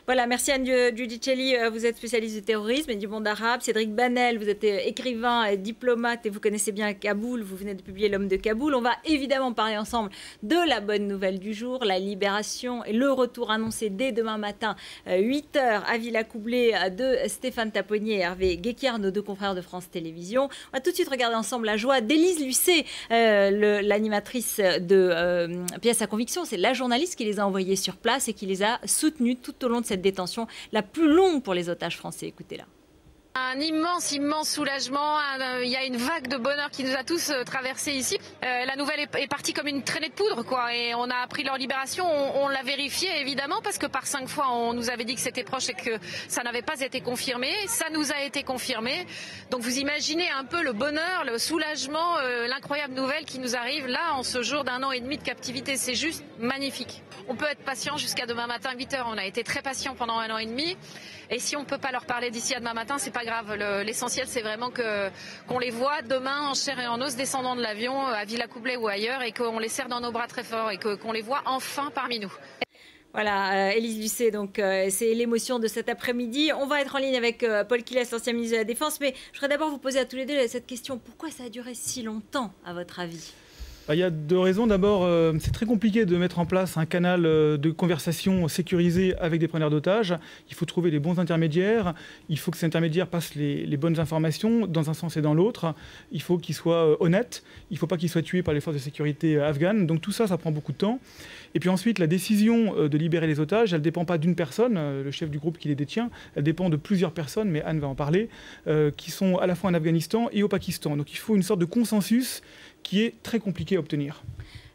Voilà, merci Anne Giudicelli, vous êtes spécialiste du terrorisme et du monde arabe. Cédric Banel, vous êtes écrivain et diplomate et vous connaissez bien Kaboul, vous venez de publier L'homme de Kaboul. On va évidemment parler ensemble de la bonne nouvelle du jour, la libération et le retour annoncé dès demain matin, 8 h à Villacoublay de Stéphane Taponnier et Hervé Guéquiard, nos deux confrères de France Télévisions. On va tout de suite regarder ensemble la joie d'Élise Lucet, l'animatrice de Pièces à conviction. C'est la journaliste qui les a envoyés sur place et qui les a soutenus tout au long de cette détention la plus longue pour les otages français. Écoutez-la. Un immense soulagement, il y a une vague de bonheur qui nous a tous traversés ici. La nouvelle est partie comme une traînée de poudre, quoi, et on a appris leur libération, on l'a vérifié évidemment, parce que par 5 fois on nous avait dit que c'était proche et que ça n'avait pas été confirmé. Ça nous a été confirmé, donc vous imaginez un peu le bonheur, le soulagement, l'incroyable nouvelle qui nous arrive là en ce jour d'1 an et demi de captivité. C'est juste magnifique. On peut être patient jusqu'à demain matin 8 h, on a été très patient pendant 1 an et demi, et si on ne peut pas leur parler d'ici à demain matin, c'est pas grave. L'essentiel, c'est vraiment qu'on les voit demain en chair et en os descendant de l'avion à Villacoublay ou ailleurs, et qu'on les serre dans nos bras très fort et qu'on les voit enfin parmi nous. Voilà, Élise Lucet, donc c'est l'émotion de cet après-midi. On va être en ligne avec Paul Quillès, ancien ministre de la Défense, mais je voudrais d'abord vous poser à tous les deux cette question. Pourquoi ça a duré si longtemps, à votre avis ? Il y a 2 raisons. D'abord, c'est très compliqué de mettre en place un canal de conversation sécurisé avec des preneurs d'otages. Il faut trouver les bons intermédiaires. Il faut que ces intermédiaires passent les bonnes informations dans un sens et dans l'autre. Il faut qu'ils soient honnêtes. Il ne faut pas qu'ils soient tués par les forces de sécurité afghanes. Donc tout ça, ça prend beaucoup de temps. Et puis ensuite, la décision de libérer les otages, elle ne dépend pas d'une personne, le chef du groupe qui les détient. Elle dépend de plusieurs personnes, mais Anne va en parler, qui sont à la fois en Afghanistan et au Pakistan. Donc il faut une sorte de consensus qui est très compliqué à obtenir.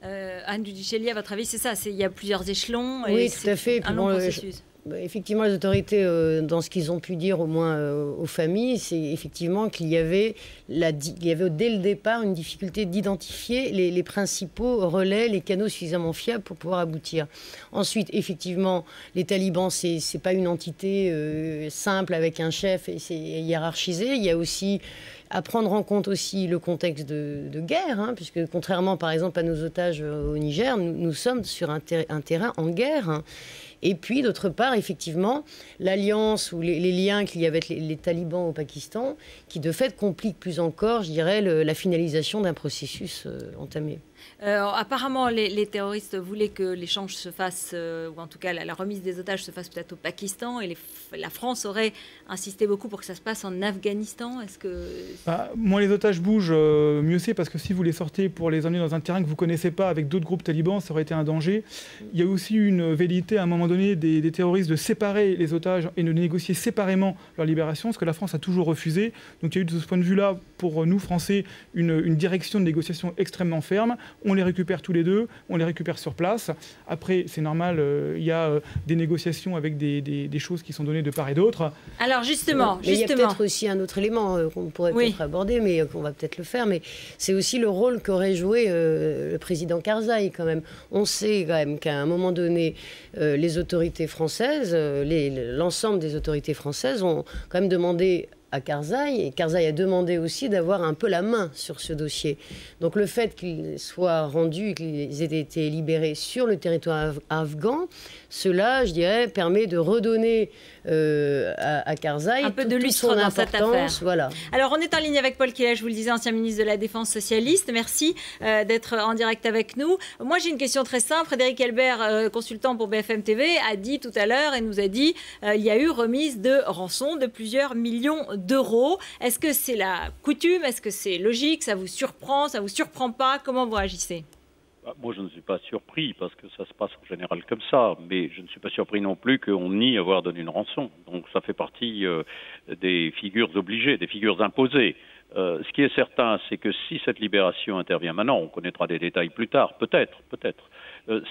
Anne Giudicelli, à votre avis, c'est ça, il y a plusieurs échéelons. Oui, et tout à fait. Un long processus. Effectivement, les autorités, dans ce qu'ils ont pu dire au moins aux familles, c'est effectivement qu'il y avait dès le départ une difficulté d'identifier les principaux relais, les canaux suffisamment fiables pour pouvoir aboutir. Ensuite, effectivement, les talibans, c'est pas une entité simple avec un chef et c'est hiérarchisé. Il y a aussi à prendre en compte aussi le contexte de guerre, hein, puisque contrairement par exemple à nos otages au Niger, nous sommes sur un terrain en guerre. Hein. Et puis, d'autre part, effectivement, l'alliance ou les liens qu'il y avait avec les talibans au Pakistan, qui de fait compliquent plus encore, je dirais, la finalisation d'un processus entamé. Apparemment, les terroristes voulaient que l'échange se fasse, ou en tout cas la remise des otages se fasse peut-être au Pakistan, et la France aurait insisté beaucoup pour que ça se passe en Afghanistan. Est-ce que... Moins les otages bougent, mieux c'est, parce que si vous les sortez pour les emmener dans un terrain que vous ne connaissez pas avec d'autres groupes talibans, ça aurait été un danger. Il y a aussi une velléité à un moment donné des terroristes de séparer les otages et de négocier séparément leur libération, ce que la France a toujours refusé. Donc il y a eu de ce point de vue-là, pour nous Français, une direction de négociation extrêmement ferme. On les récupère tous les deux, on les récupère sur place. Après, c'est normal, il y a des négociations avec des choses qui sont données de part et d'autre. Alors justement, il y a peut-être aussi un autre élément qu'on pourrait peut-être aborder, mais qu'on va peut-être le faire, mais c'est aussi le rôle qu'aurait joué le président Karzai quand même. On sait quand même qu'à un moment donné, les autorités françaises, l'ensemble des autorités françaises ont quand même demandé à Karzai, et Karzai a demandé aussi d'avoir un peu la main sur ce dossier. Donc le fait qu'ils soient rendus, qu'ils aient été libérés sur le territoire afghan, cela, je dirais, permet de redonner à Karzai un peu de lustre dans cette affaire. Voilà. Alors on est en ligne avec Paul Quillès, je vous le disais, ancien ministre de la Défense socialiste. Merci d'être en direct avec nous. Moi j'ai une question très simple. Frédéric Elbert, consultant pour BFM TV, a dit tout à l'heure et nous a dit il y a eu remise de rançon de plusieurs millions d'euros. Est-ce que c'est la coutume? Est-ce que c'est logique? Ça vous surprend? Ça vous surprend pas? Comment vous réagissez? Moi, je ne suis pas surpris parce que ça se passe en général comme ça, mais je ne suis pas surpris non plus qu'on nie avoir donné une rançon. Donc ça fait partie des figures obligées, des figures imposées. Ce qui est certain, c'est que si cette libération intervient maintenant, on connaîtra des détails plus tard, peut-être.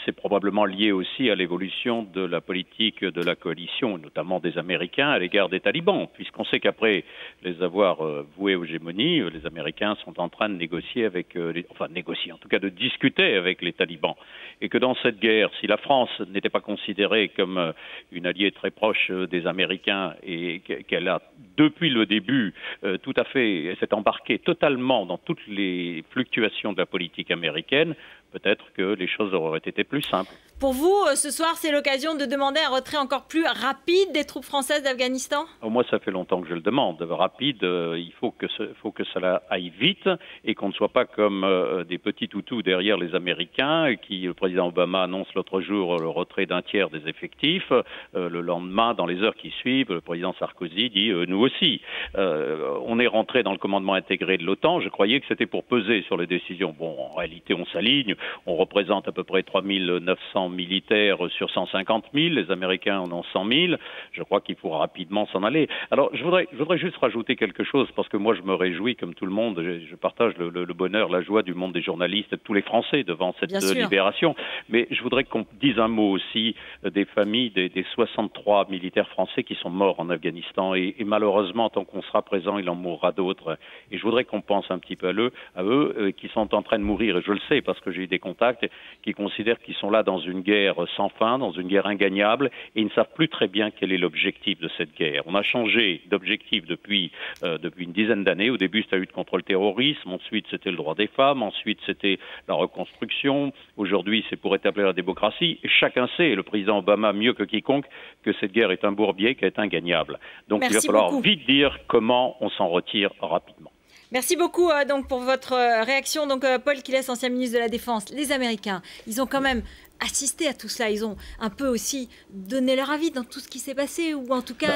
C'est probablement lié aussi à l'évolution de la politique de la coalition, notamment des Américains à l'égard des talibans, puisqu'on sait qu'après les avoir voués aux gémonies, les Américains sont en train de négocier en tout cas de discuter avec les talibans. Et que dans cette guerre, si la France n'était pas considérée comme une alliée très proche des Américains et qu'elle a, depuis le début, s'est embarquée totalement dans toutes les fluctuations de la politique américaine, peut-être que les choses auraient été plus simples. Pour vous, ce soir, c'est l'occasion de demander un retrait encore plus rapide des troupes françaises d'Afghanistan? Moi, ça fait longtemps que je le demande. Rapide, il faut que cela aille vite et qu'on ne soit pas comme des petits toutous derrière les Américains. Le président Obama annonce l'autre jour le retrait d'un tiers des effectifs. Le lendemain, dans les heures qui suivent, le président Sarkozy dit nous aussi. On est rentré dans le commandement intégré de l'OTAN. Je croyais que c'était pour peser sur les décisions. Bon, en réalité, on s'aligne. On représente à peu près 3900 militaires sur 150 000, les Américains en ont 100 000, je crois qu'il faut rapidement s'en aller. Alors, je voudrais juste rajouter quelque chose, parce que moi, je me réjouis, comme tout le monde, je partage le bonheur, la joie du monde des journalistes, de tous les Français devant cette libération, mais je voudrais qu'on dise un mot aussi des familles des 63 militaires français qui sont morts en Afghanistan, et malheureusement, tant qu'on sera présent, il en mourra d'autres, et je voudrais qu'on pense un petit peu à eux qui sont en train de mourir, et je le sais, parce que j'ai eu des contacts, qui considèrent qu'ils sont là dans une guerre sans fin, dans une guerre ingagnable, et ils ne savent plus très bien quel est l'objectif de cette guerre. On a changé d'objectif depuis une dizaine d'années. Au début, c'était la lutte contre le terrorisme, ensuite c'était le droit des femmes, ensuite c'était la reconstruction, aujourd'hui c'est pour établir la démocratie, et chacun sait, et le président Obama mieux que quiconque, que cette guerre est un bourbier qui est ingagnable. Donc il va falloir vite dire comment on s'en retire rapidement. Merci beaucoup donc pour votre réaction. Donc Paul Quilès, ancien ministre de la Défense. Les Américains, ils ont quand même assisté à tout cela. Ils ont un peu aussi donné leur avis dans tout ce qui s'est passé, ou en tout cas...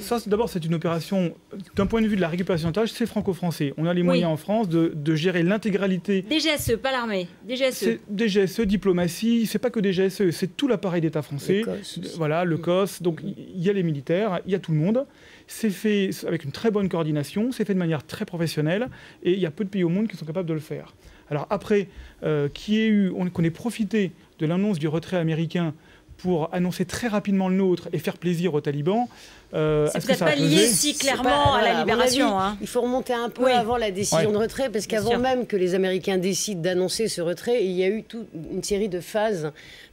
Ça, d'abord, c'est une opération, d'un point de vue de la récupération d'otages, c'est franco-français. On a les moyens en France de gérer l'intégralité... DGSE, pas l'armée. DGSE. DGSE, diplomatie, c'est pas que DGSE, c'est tout l'appareil d'État français. Voilà, le COS. Donc, il y a les militaires, il y a tout le monde. C'est fait avec une très bonne coordination, c'est fait de manière très professionnelle, et il y a peu de pays au monde qui sont capables de le faire. Alors après, qu'on ait profité de l'annonce du retrait américain pour annoncer très rapidement le nôtre et faire plaisir aux talibans. C'est peut-être pas lié si clairement à la libération. Il faut remonter un peu avant la décision de retrait, parce qu'avant même que les Américains décident d'annoncer ce retrait, il y a eu toute une série de phases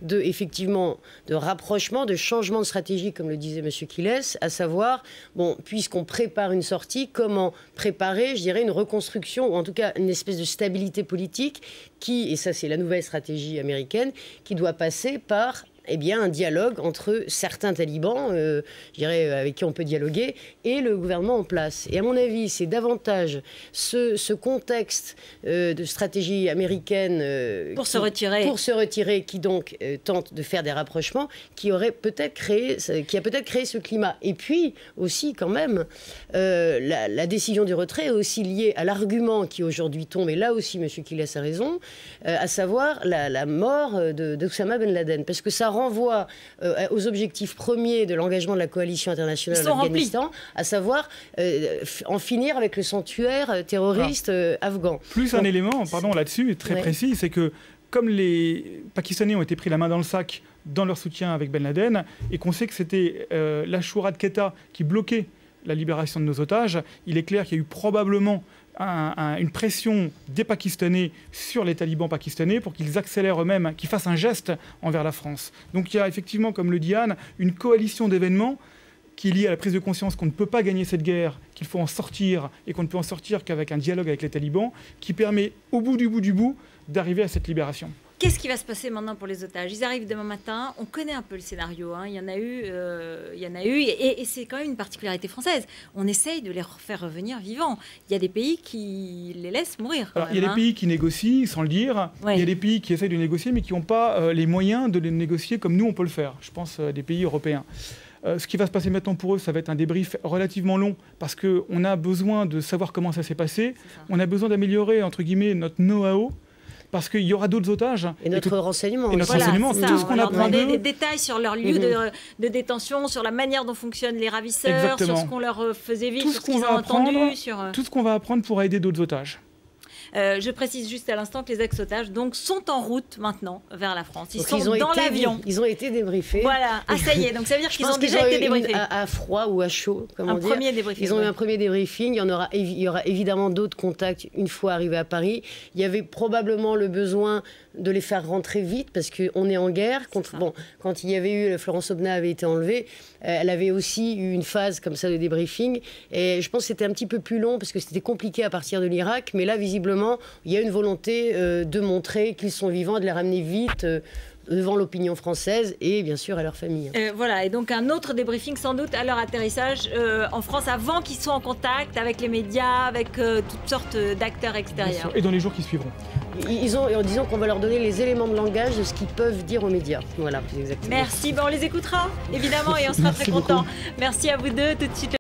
effectivement, de rapprochement, de changement de stratégie, comme le disait M. Quilès, à savoir, bon, puisqu'on prépare une sortie, comment préparer, je dirais, une reconstruction, ou en tout cas une espèce de stabilité politique qui, et ça c'est la nouvelle stratégie américaine, qui doit passer par un dialogue entre certains talibans, je dirais, avec qui on peut dialoguer, et le gouvernement en place. Et à mon avis, c'est davantage ce contexte de stratégie américaine pour se retirer, qui donc tente de faire des rapprochements, qui a peut-être créé ce climat. Et puis aussi, quand même, la décision du retrait est aussi liée à l'argument qui aujourd'hui tombe, et là aussi, M. Quilès a raison, à savoir la mort d'Oussama Ben Laden. Parce que ça renvoie aux objectifs premiers de l'engagement de la coalition internationale en Afghanistan, à savoir en finir avec le sanctuaire terroriste afghan. Plus un élément, là-dessus, très précis, c'est que comme les Pakistanais ont été pris la main dans le sac dans leur soutien avec Ben Laden, et qu'on sait que c'était l'Ashura de Quetta qui bloquait la libération de nos otages, il est clair qu'il y a eu probablement une pression des Pakistanais sur les talibans pakistanais pour qu'ils accélèrent eux-mêmes, qu'ils fassent un geste envers la France. Donc il y a effectivement, comme le dit Anne, une coalition d'événements qui est liée à la prise de conscience qu'on ne peut pas gagner cette guerre, qu'il faut en sortir, et qu'on ne peut en sortir qu'avec un dialogue avec les talibans, qui permet au bout du bout d'arriver à cette libération. Qu'est-ce qui va se passer maintenant pour les otages? Ils arrivent demain matin, on connaît un peu le scénario, il y en a eu, et c'est quand même une particularité française. On essaye de les faire revenir vivants. Il y a des pays qui les laissent mourir. Alors, il y a des pays qui négocient, sans le dire. Il y a des pays qui essayent de négocier, mais qui n'ont pas les moyens de les négocier comme nous, on peut le faire. Je pense des pays européens. Ce qui va se passer maintenant pour eux, ça va être un débrief relativement long, parce qu'on a besoin de savoir comment ça s'est passé. On a besoin d'améliorer, entre guillemets, notre know-how, parce qu'il y aura d'autres otages. Et notre renseignement. Et notre renseignement, tout ce qu'on apprend d'eux. Des détails sur leur lieu de détention, sur la manière dont fonctionnent les ravisseurs, sur ce qu'on leur faisait vivre, sur ce qu'ils ont entendu. Tout ce qu'on va apprendre pour aider d'autres otages. Je précise juste à l'instant que les ex-otages sont en route maintenant vers la France. Ils sont dans l'avion. Ils ont été débriefés. Voilà. Ah, ça y est. Donc ça veut dire qu'ils ont déjà été débriefés. À froid ou à chaud, comment dire. Premier débriefing. Ils ont eu un premier débriefing. Il y aura évidemment d'autres contacts une fois arrivés à Paris. Il y avait probablement le besoin de les faire rentrer vite parce qu'on est en guerre. Quand il y avait eu, Florence Aubenas avait été enlevée, elle avait aussi eu une phase comme ça de débriefing. Et je pense que c'était un petit peu plus long parce que c'était compliqué à partir de l'Irak. Mais là, visiblement, qu'effectivement, il y a une volonté de montrer qu'ils sont vivants, de les ramener vite devant l'opinion française et bien sûr à leur famille. Voilà, et donc un autre débriefing sans doute à leur atterrissage en France avant qu'ils soient en contact avec les médias, avec toutes sortes d'acteurs extérieurs. Et dans les jours qui suivront. En disant qu'on va leur donner les éléments de langage de ce qu'ils peuvent dire aux médias. Voilà, exactement. Merci, on les écoutera évidemment et on sera très contents. Merci à vous deux, tout de suite.